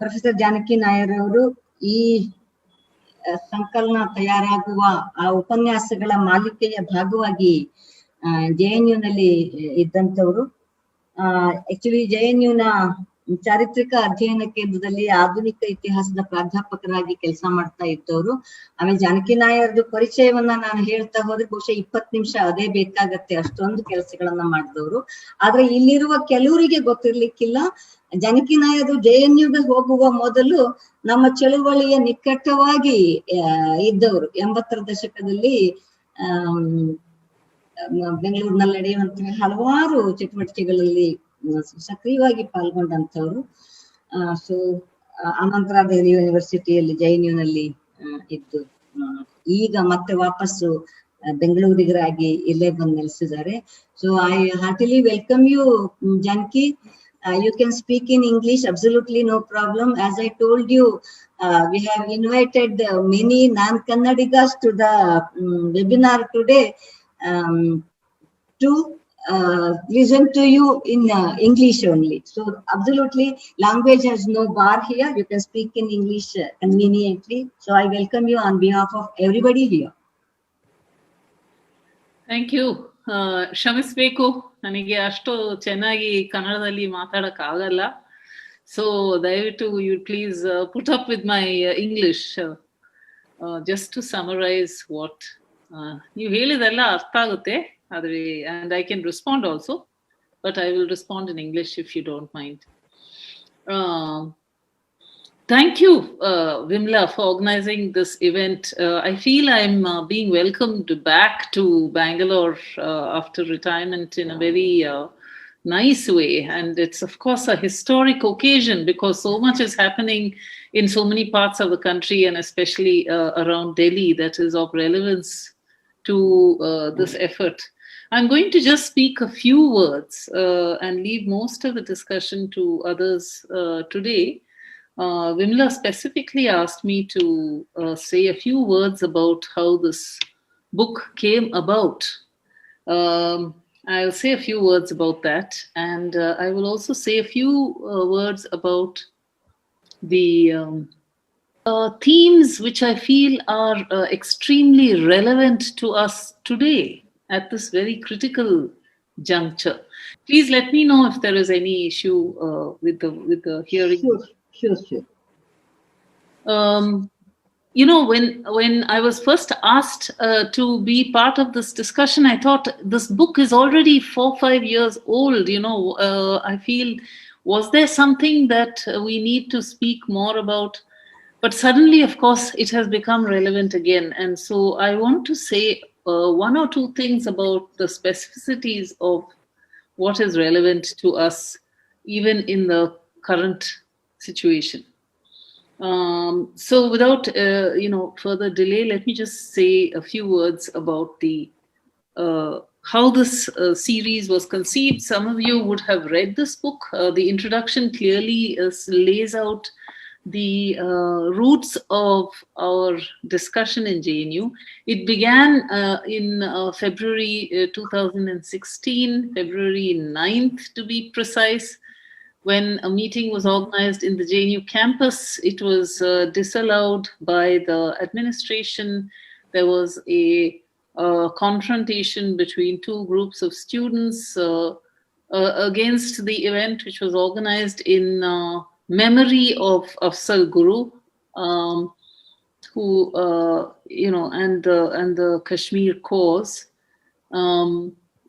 Professor Janaki Nair ಅವರು ಈ ಸಂಕಲನ ತಯಾರಾಗುವ ಆ ಉಪನ್ಯಾಸಗಳ ಮಾಲಿಕೆಯ ಭಾಗವಾಗಿ JNU ನಲ್ಲಿ ಇದ್ದಂಥವ್ರು. ಆಕ್ಚುಲಿ JNU ನ ಚಾರಿತ್ರಿಕ ಅಧ್ಯಯನ ಕೇಂದ್ರದಲ್ಲಿ ಆಧುನಿಕ ಇತಿಹಾಸದ ಪ್ರಾಧ್ಯಾಪಕರಾಗಿ ಕೆಲಸ ಮಾಡ್ತಾ ಇದ್ದವರು. ಆಮೇಲೆ ಜಾನಕಿ ನಾಯರ್ದು ಪರಿಚಯವನ್ನ ನಾನು ಹೇಳ್ತಾ ಹೋದ್ರೆ ಬಹುಶಃ 20 ನಿಮಿಷ ಅದೇ ಬೇಕಾಗತ್ತೆ, ಅಷ್ಟೊಂದು ಕೆಲಸಗಳನ್ನ ಮಾಡಿದವರು. ಆದ್ರೆ ಇಲ್ಲಿರುವ ಕೆಲವರಿಗೆ ಗೊತ್ತಿರ್ಲಿಕ್ಕಿಲ್ಲ, ಜಾನಕಿ ನಾಯರ್ JNUಗೆ ಹೋಗುವ ಮೊದಲು ನಮ್ಮ ಚಳುವಳಿಯ ನಿಕಟವಾಗಿ ಇದ್ದವರು. 80ರ ದಶಕದಲ್ಲಿ ಬೆಂಗಳೂರಿನಲ್ಲಿ ನಡೆಯುವಂತಹ ಹಲವಾರು ಚಟುವಟಿಕೆಗಳಲ್ಲಿ ಸಕ್ರಿಯವಾಗಿ ಪಾಲ್ಗೊಂಡಂತವ್ರು. ಸೊ ಅನಂತರ ದೆಹಲಿ ಯೂನಿವರ್ಸಿಟಿಯಲ್ಲಿ JNU ನಲ್ಲಿ ಇದ್ದು ಈಗ ಮತ್ತೆ ವಾಪಸ್ಸು ಬೆಂಗಳೂರಿಗರಾಗಿ ಇಲ್ಲೇ ಬಂದು ನೆಲೆಸಿದ್ದಾರೆ. So I heartily welcome you Janaki. You can speak in English, absolutely no problem. As I told you, we have invited many non-Kannadigas to the webinar today to listen to you in English only. So absolutely, language has no bar here. You can speak in English conveniently. So I welcome you on behalf of everybody here. Thank you. ಕ್ಷಮಿಸ್ಬೇಕು, ನನಗೆ ಅಷ್ಟು ಚೆನ್ನಾಗಿ ಕನ್ನಡದಲ್ಲಿ ಮಾತಾಡಕ್ ಆಗಲ್ಲ. So ದಯವಿಟ್ಟು you please put up with my English. Just to summarise what ನೀವು ಹೇಳಿದೆಲ್ಲ ಅರ್ಥ ಆಗುತ್ತೆ, ಆದ್ರೆ and I can respond also, but I will respond in English if you don't mind. Thank you, Vimla, for organizing this event. I feel I'm being welcomed back to Bangalore after retirement in a very nice way. And it's, of course, a historic occasion because so much is happening in so many parts of the country, and especially around Delhi, that is of relevance to this effort. I'm going to just speak a few words and leave most of the discussion to others today. Vimla specifically asked me to say a few words about how this book came about. I'll say a few words about that, and I will also say a few words about the themes which I feel are extremely relevant to us today at this very critical juncture. Please let me know if there is any issue with the hearing. Sure. You know, when I was first asked to be part of this discussion, I thought this book is already 4-5 years old. You know, I feel, was there something that we need to speak more about? But suddenly, of course, it has become relevant again. And so I want to say one or two things about the specificities of what is relevant to us, even in the current situation. So without further delay, let me just say a few words about the how this series was conceived. Some of you would have read this book. The introduction clearly lays out the roots of our discussion in JNU. It began in February 2016, February 9th to be precise, when a meeting was organized in the JNU campus. It was disallowed by the administration. There was a confrontation between two groups of students against the event, which was organized in memory of Afzal Guru, who and the Kashmir cause.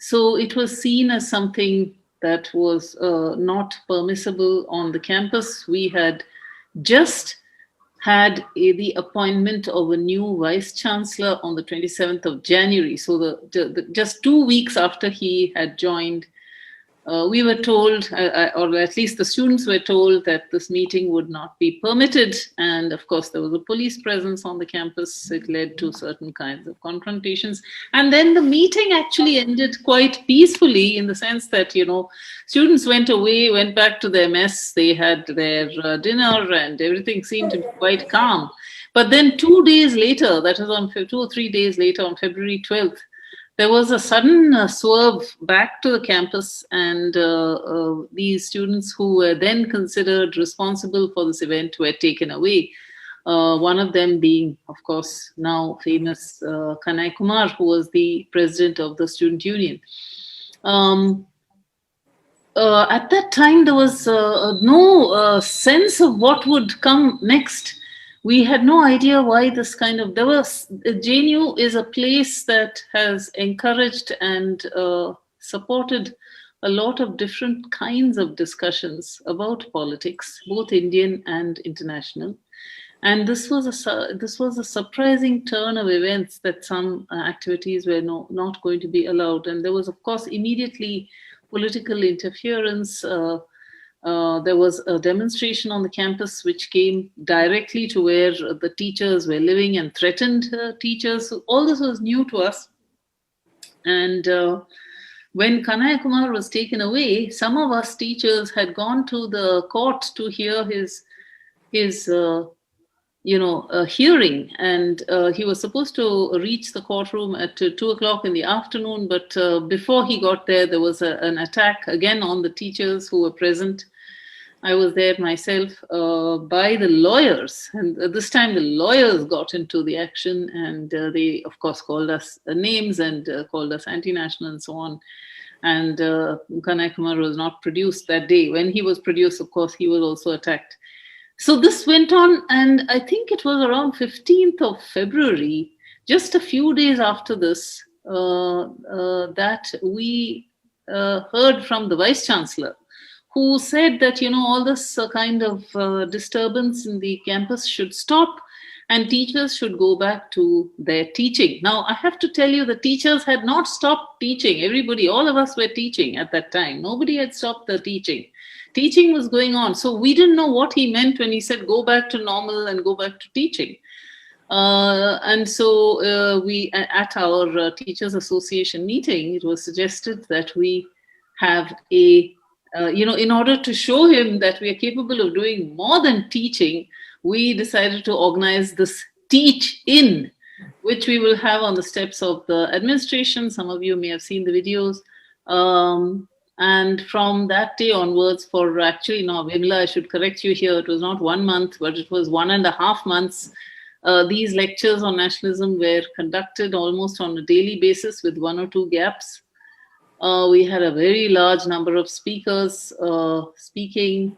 So it was seen as something that was not permissible on the campus. We had just had the appointment of a new vice chancellor on the 27th of January. So just 2 weeks after he had joined, we were told, or at least the students were told, that this meeting would not be permitted. And of course, there was a police presence on the campus. It led to certain kinds of confrontations. And then the meeting actually ended quite peacefully, in the sense that, students went away, went back to their mess. They had their dinner and everything seemed to be quite calm. But then 2 days later, that is on 2 or 3 days later, on February 12th, there was a sudden swerve back to the campus, and these students who were then considered responsible for this event were taken away. One of them being, of course, now famous Kanai Kumar, who was the president of the student union. At that time, there was no sense of what would come next. We had no idea why this kind of, JNU is a place that has encouraged and supported a lot of different kinds of discussions about politics, both Indian and international. And this was a surprising turn of events, that some activities were not going to be allowed. And there was, of course, immediately political interference. There was a demonstration on the campus which came directly to where the teachers were living and threatened teachers. So all this was new to us. And when Kanai Kumar was taken away, some of us teachers had gone to the court to hear his hearing, and he was supposed to reach the courtroom at 2 o'clock in the afternoon, but before he got there, there was an attack again on the teachers who were present. I was there myself, by the lawyers, and this time the lawyers got into the action, and they, of course, called us names and called us anti-national and so on. And Kanai Kumar was not produced that day. When he was produced, of course, he was also attacked. So this went on, and I think it was around 15th of February, just a few days after this, that we heard from the Vice Chancellor, who said that, all this kind of disturbance in the campus should stop and teachers should go back to their teaching. Now, I have to tell you, the teachers had not stopped teaching. Everybody, all of us were teaching at that time. Nobody had stopped the teaching. Teaching was going on. So we didn't know what he meant when he said, go back to normal and go back to teaching. And so we, at our Teachers Association meeting, it was suggested that we have a, in order to show him that we are capable of doing more than teaching, we decided to organize this teach-in, which we will have on the steps of the administration. Some of you may have seen the videos. And from that day onwards, for actually, no, Vimla, I should correct you here, it was not 1 month, but it was 1.5 months. These lectures on nationalism were conducted almost on a daily basis with 1 or 2 gaps. We had a very large number of speakers speaking.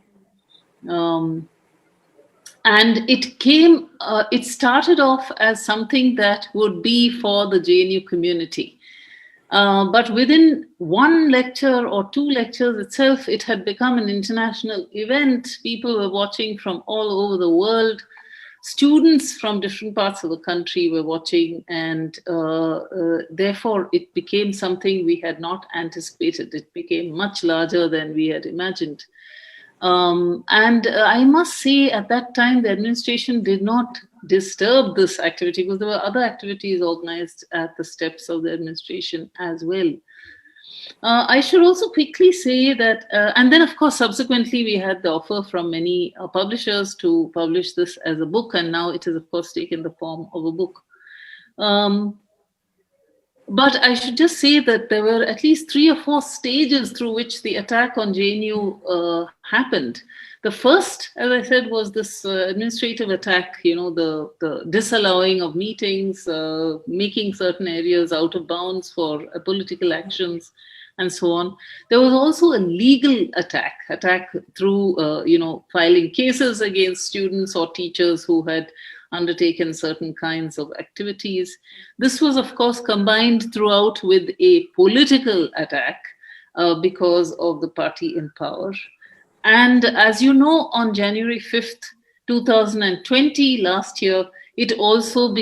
And it started off as something that would be for the JNU community. But within 1 lecture or 2 lectures itself, it had become an international event. People were watching from all over the world. Students from different parts of the country were watching, and therefore it became something we had not anticipated. It became much larger than we had imagined. And I must say, at that time, the administration did not disturb this activity, because there were other activities organized at the steps of the administration as well. I should also quickly say that, and then of course subsequently we had the offer from many publishers to publish this as a book, and now it has of course taken the form of a book. But I should just say that there were at least 3 or 4 stages through which the attack on JNU happened. The first, as I said, was this administrative attack, the disallowing of meetings, making certain areas out of bounds for political actions, and so on. There was also a legal attack through, filing cases against students or teachers who had undertaken certain kinds of activities. This was, of course, combined throughout with a political attack because of the party in power. And as you know, on January 5th, 2020, last year, it also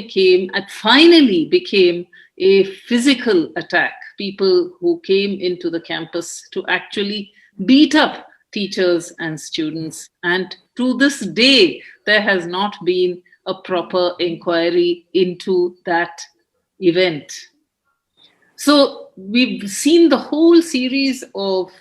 finally became a physical attack. People who came into the campus to actually beat up teachers and students. And to this day, there has not been a proper inquiry into that event. So we've seen the whole series of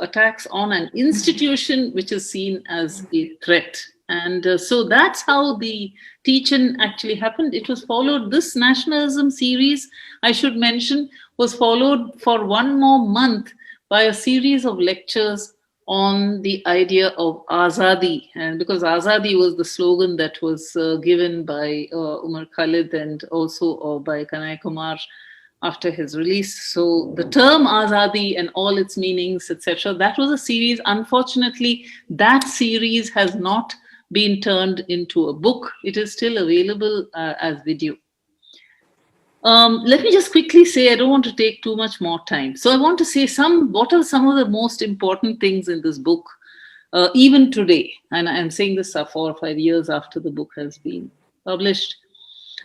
attacks on an institution which is seen as a threat. And so that's how the teach-in actually happened. It was followed, this nationalism series, I should mention, was followed for one more month by a series of lectures on the idea of Azadi. And because Azadi was the slogan that was given by Umar Khalid and also by Kanai Kumar after his release. So the term Azadi and all its meanings, etc., that was a series. Unfortunately, that series has not been turned into a book. It is still available as video. Let me just quickly say, I don't want to take too much more time. So I want to say what are some of the most important things in this book, even today. And I'm saying this 4 or 5 years after the book has been published.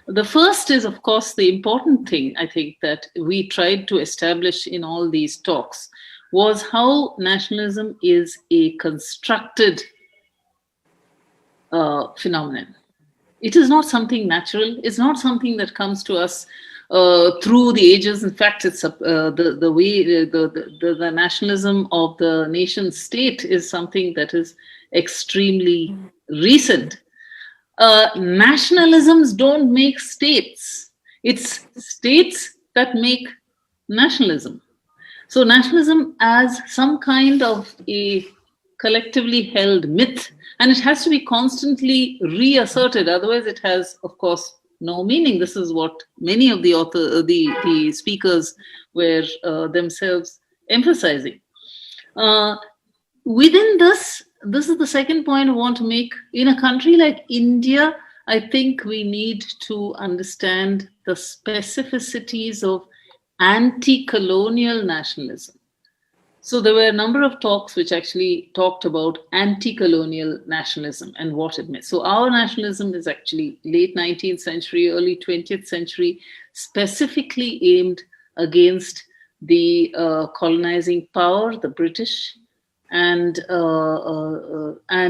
The first is, of course, the important thing, I think, that we tried to establish in all these talks was how nationalism is a constructed phenomenon. It is not something natural. It's not something that comes to us through the ages. In fact, it's the way the nationalism of the nation state is something that is extremely recent. Nationalisms don't make states. It's states that make nationalism. So nationalism as some kind of a collectively held myth, and it has to be constantly reasserted. Otherwise, it has, of course, no meaning. This is what many of the speakers were themselves emphasizing. Within this is the second point I want to make. In a country like India, I think we need to understand the specificities of anti-colonial nationalism. So there were a number of talks which actually talked about anti-colonial nationalism and what it meant. So our nationalism is actually late 19th century, early 20th century, specifically aimed against the colonizing power, the British, and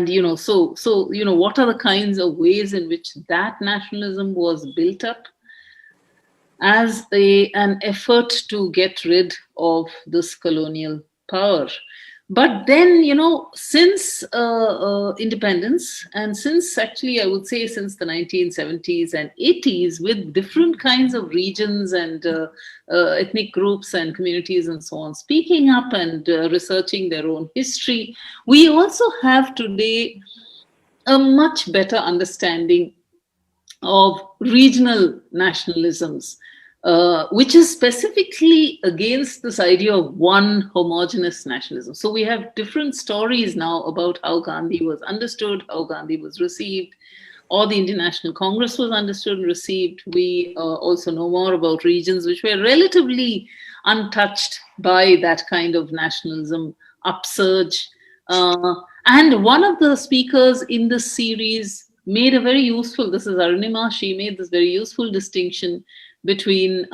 you know, so you know, what are the kinds of ways in which that nationalism was built up as an effort to get rid of this colonial power. But then, you know, since independence, and since actually I would say since the 1970s and 80s, with different kinds of regions and ethnic groups and communities and so on speaking up and researching their own history, we also have today a much better understanding of regional nationalisms, which is specifically against this idea of one homogeneous nationalism. So we have different stories now about how Gandhi was understood, how Gandhi was received, or the Indian National Congress was understood and received. We also know more about regions which were relatively untouched by that kind of nationalism upsurge. And one of the speakers in this series made a very useful, this is Arunima, she made this very useful distinction between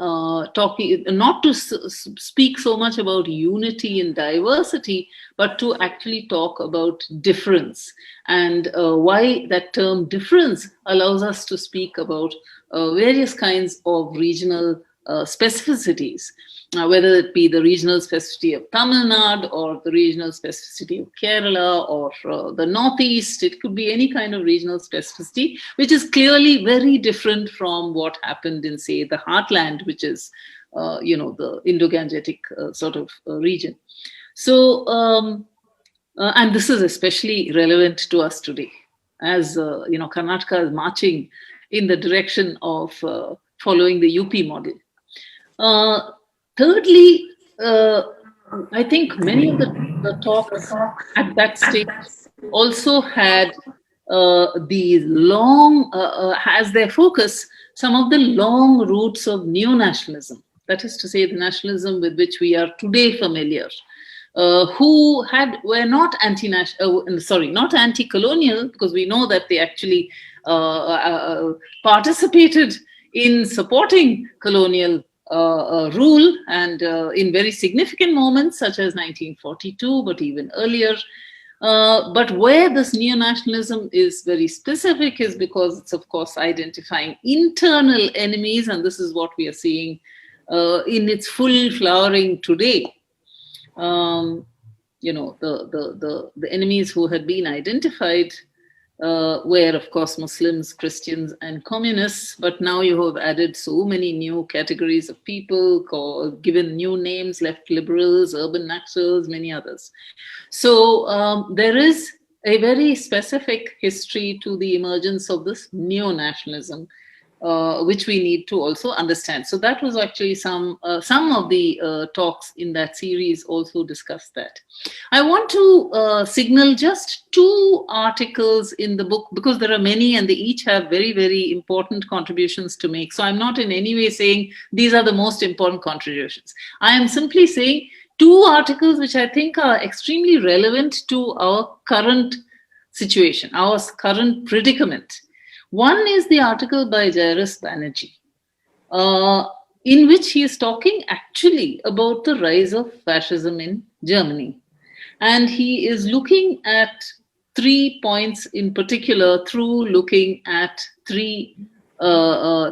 talking, not to speak so much about unity and diversity, but to actually talk about difference, and why that term difference allows us to speak about various kinds of regional specificities, whether it be the regional specificity of Tamil Nadu or the regional specificity of Kerala or the Northeast. It could be any kind of regional specificity, which is clearly very different from what happened in, say, the heartland, which is, you know, the Indo-Gangetic sort of region. So, and this is especially relevant to us today, as, you know, Karnataka is marching in the direction of following the UP model. Thirdly, I think many of the talks at that stage also had the long, as their focus, some of the long roots of neo-nationalism. That is to say, the nationalism with which we are today familiar, who were not not anti-colonial, because we know that they actually participated in supporting colonial rule, and in very significant moments such as 1942, but even earlier. But where this neo-nationalism is very specific is because it's, of course, identifying internal enemies, and this is what we are seeing in its full flowering today. You know, the enemies who had been identified where, of course, Muslims, Christians, and communists, but now you have added so many new categories of people, given new names, left liberals, urban nationals, many others. So there is a very specific history to the emergence of this neo-nationalism, which we need to also understand. So that was actually some of the talks in that series also discussed that. I want to signal just 2 articles in the book, because there are many and they each have very, very important contributions to make. So I'm not in any way saying these are the most important contributions. I am simply saying 2 articles which I think are extremely relevant to our current situation, our current predicament. One is the article by Jairus Banerjee, in which he is talking actually about the rise of fascism in Germany. And he is looking at 3 points in particular through looking at 3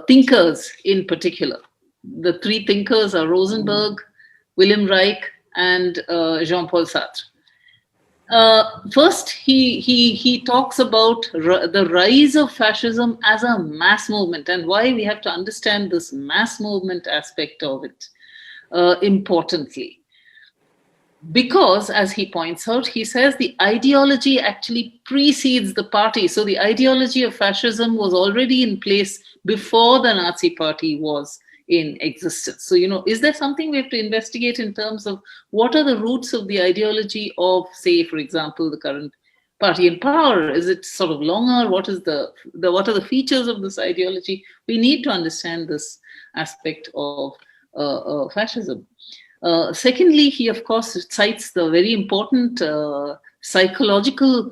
thinkers in particular. The 3 thinkers are Rosenberg, Wilhelm Reich, and Jean-Paul Sartre. First, he talks about the rise of fascism as a mass movement and why we have to understand this mass movement aspect of it importantly. Because, as he points out, he says the ideology actually precedes the party. So the ideology of fascism was already in place before the Nazi party was in existence. So, is there something we have to investigate in terms of what are the roots of the ideology of, say, for example, the current party in power? Is it sort of longer? What are the features of this ideology? We need to understand this aspect of fascism. Secondly, he, of course, cites the very important psychological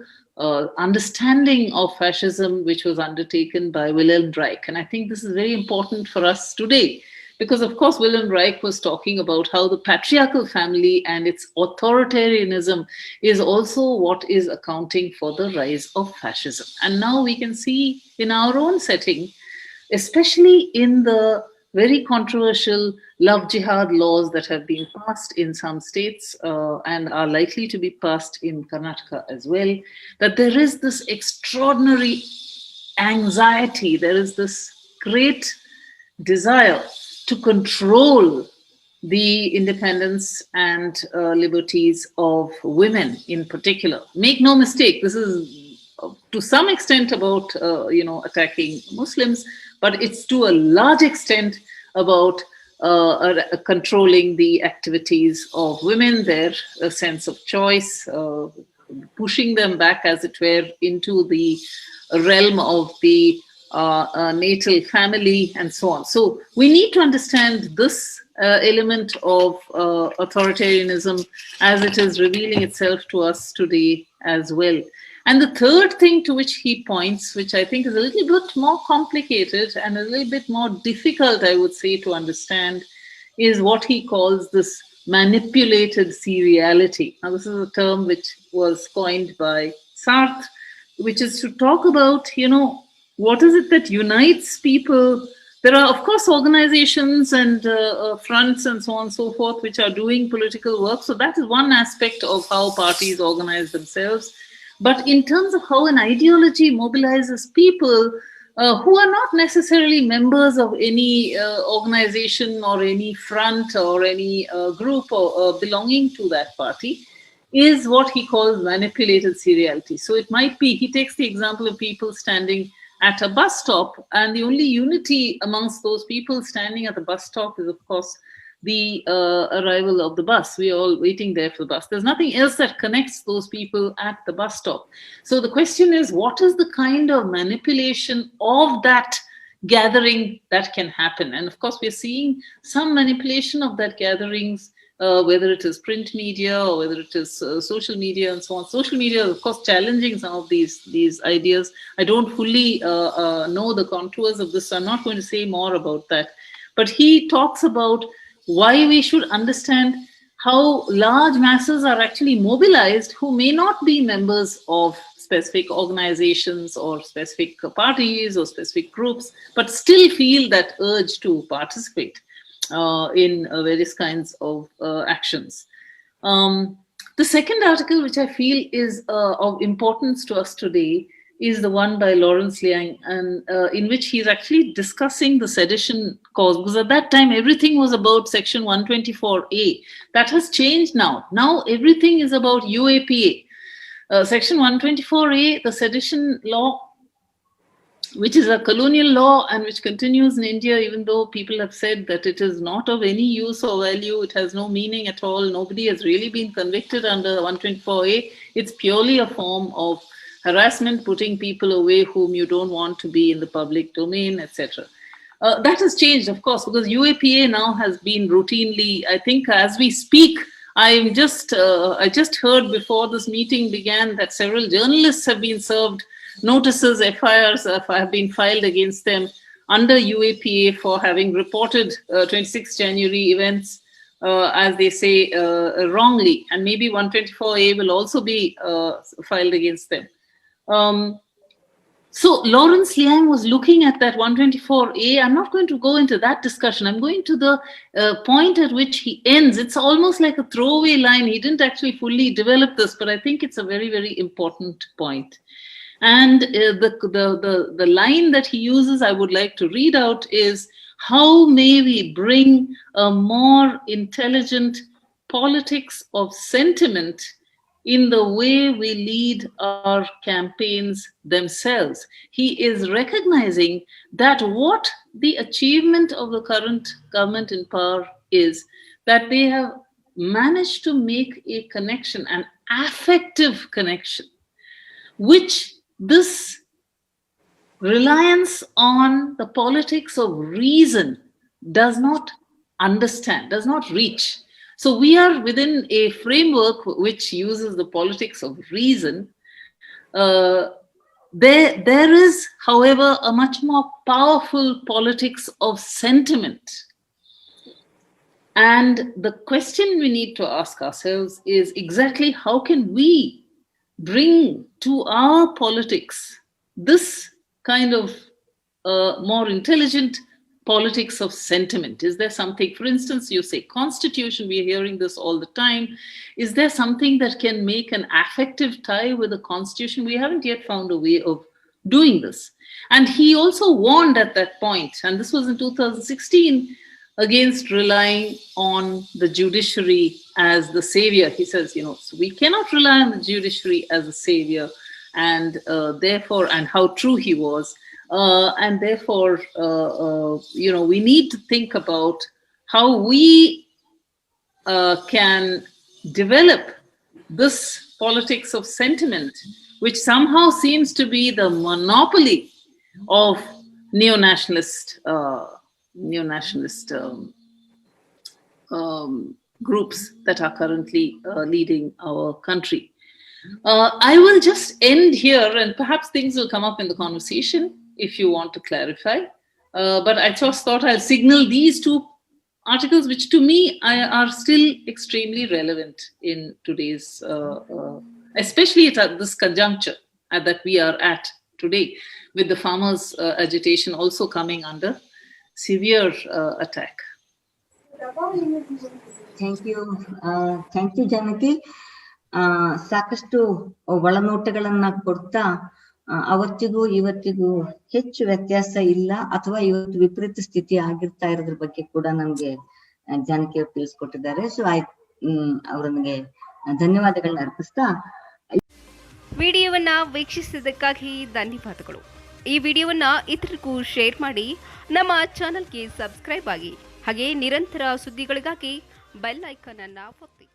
understanding of fascism, which was undertaken by Wilhelm Reich. And I think this is very important for us today, because, of course, Wilhelm Reich was talking about how the patriarchal family and its authoritarianism is also what is accounting for the rise of fascism. And now we can see in our own setting, especially in the very controversial love jihad laws that have been passed in some states and are likely to be passed in Karnataka as well, that there is this extraordinary anxiety, there is this great desire to control the independence and liberties of women in particular. Make no mistake, this is to some extent about attacking Muslims, but it's to a large extent about controlling the activities of women, their sense of choice, pushing them back, as it were, into the realm of the natal family and so on. So we need to understand this element of authoritarianism as it is revealing itself to us today as well. And the third thing to which he points, which I think is a little bit more complicated and a little bit more difficult, I would say, to understand, is what he calls this manipulated seriality. Now, this is a term which was coined by Sartre, which is to talk about, what is it that unites people. There are, of course, organizations and fronts and so on and so forth, which are doing political work. So that is one aspect of how parties organize themselves. But in terms of how an ideology mobilizes people who are not necessarily members of any organization or any front or any group or belonging to that party, is what he calls manipulated seriality. So it might be, he takes the example of people standing at a bus stop, and the only unity amongst those people standing at the bus stop is, of course, the arrival of the bus. We are all waiting there for the bus. There's nothing else that connects those people at the bus stop. So the question is, what is the kind of manipulation of that gathering that can happen? And of course, we're seeing some manipulation of that gatherings, whether it is print media or whether it is social media and so on. Social media, of course, challenging some of these ideas. I don't fully know the contours of this, so I'm not going to say more about that. But he talks about why we should understand how large masses are actually mobilized who may not be members of specific organizations or specific parties or specific groups, but still feel that urge to participate in various kinds of actions. The second article, which I feel is of importance to us today, is the one by Lawrence Liang, and in which he's actually discussing the sedition cause, because at that time everything was about Section 124A. That has changed now. Now everything is about UAPA. Section 124A, the sedition law, which is a colonial law and which continues in India, even though people have said that it is not of any use or value, it has no meaning at all. Nobody has really been convicted under 124A. It's purely a form of harassment, putting people away whom you don't want to be in the public domain, etc. That has changed, of course, because UAPA now has been routinely, I think as we speak, I just heard before this meeting began that several journalists have been served notices, FIRs have been filed against them under UAPA for having reported 26 January events, as they say, wrongly. And maybe 124A will also be filed against them. So Lawrence Liang was looking at that 124A. I'm not going to go into that discussion. I'm going to the point at which he ends. It's almost like a throwaway line. He didn't actually fully develop this, but I think it's a very, very important point. And the line that he uses, I would like to read out, is how may we bring a more intelligent politics of sentiment in the way we lead our campaigns themselves. He is recognizing that what the achievement of the current government in power is that they have managed to make a connection, an affective connection, which this reliance on the politics of reason does not understand, does not reach. So we are within a framework which uses the politics of reason. There is, however, a much more powerful politics of sentiment. And the question we need to ask ourselves is exactly how can we bring to our politics this kind of more intelligent politics of sentiment? Is there something, for instance, you say constitution, we're hearing this all the time. Is there something that can make an affective tie with the constitution? We haven't yet found a way of doing this. And he also warned at that point, and this was in 2016, against relying on the judiciary as the savior. He says, so we cannot rely on the judiciary as a savior, and therefore, and how true he was, and therefore, we need to think about how we can develop this politics of sentiment, which somehow seems to be the monopoly of neo-nationalist groups that are currently leading our country. I will just end here, and perhaps things will come up in the conversation if you want to clarify. But I just thought I'll signal these two articles, which to me are still extremely relevant in today's, especially at this conjuncture that we are at today, with the farmers' agitation also coming under severe attack. Thank you, Janaki. ಸಾಕಷ್ಟು ಒಳನೋಟಗಳನ್ನ ಕೊಡ್ತಾ ಅವತ್ತಿಗೂ ಇವತ್ತಿಗೂ ಹೆಚ್ಚು ವ್ಯತ್ಯಾಸ ಇಲ್ಲ ಅಥವಾ ಇವತ್ತು ವಿಪರೀತ ಸ್ಥಿತಿ ಆಗಿರ್ತಾ ಇರೋದ್ರ ಬಗ್ಗೆ ಕೂಡ ನಮ್ಗೆ ಜಾನಕಿ ಅವರು ತಿಳಿಸ್ಕೊಟ್ಟಿದ್ದಾರೆ. ಸೊ ಅವರಿಗೆ ಧನ್ಯವಾದಗಳನ್ನ ಅರ್ಪಿಸ್ತಾ ವಿಡಿಯೋವನ್ನ ವೀಕ್ಷಿಸಿದ್ದಕ್ಕಾಗಿ ಧನ್ಯವಾದಗಳು. ಈ ವಿಡಿಯೋವನ್ನ ಇತರರಿಗೂ ಶೇರ್ ಮಾಡಿ, ನಮ್ಮ ಚಾನೆಲ್ಗೆ ಸಬ್ಸ್ಕ್ರೈಬ್ ಆಗಿ, ಹಾಗೆ ನಿರಂತರ ಸುದ್ದಿಗಳಿಗಾಗಿ ಬೆಲ್ ಐಕಾನ್ ಅನ್ನು ಒತ್ತಿ.